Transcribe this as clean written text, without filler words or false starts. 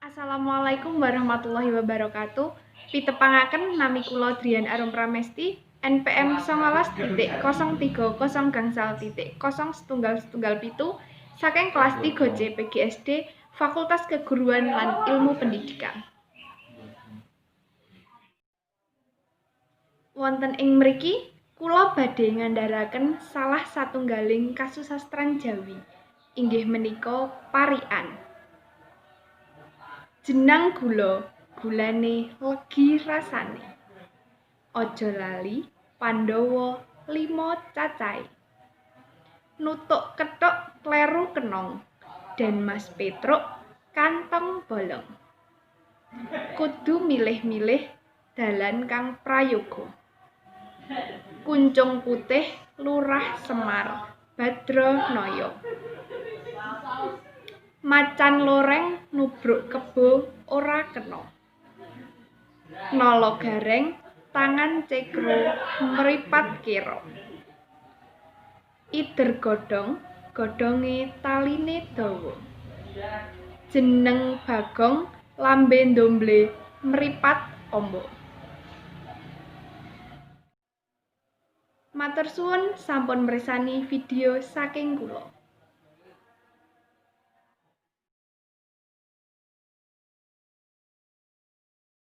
Assalamualaikum warahmatullahi wabarakatuh. Pitepangaken nami kula Drian Arum Pramesti, NPM 19.0 gangsal.0 saking kelas 3 C PGSD Fakultas Keguruan lan Ilmu Pendidikan. Wonten ing mriki kula badhe ngandharaken salah satunggaling kasusastran Jawi, inggih menika parikan. Jenang gula, gulane legi rasane. Aja lali Pandhawa 5 cacahe. Nutuk kethuk kleru kenong, dan Mas Petruk kantong bolong. Kudu milih-milih dalan kang prayoga. Kuncung Putih Lurah Semar Badranaya. Macan loreng nubruk kebo ora kena. Nala gareng tangan cekro mripat kira. Ider godhong godhonge taline dawa. Jeneng Bagong lambe ndomble mripat amba. Matur suwun sampun mirsani video saking kula.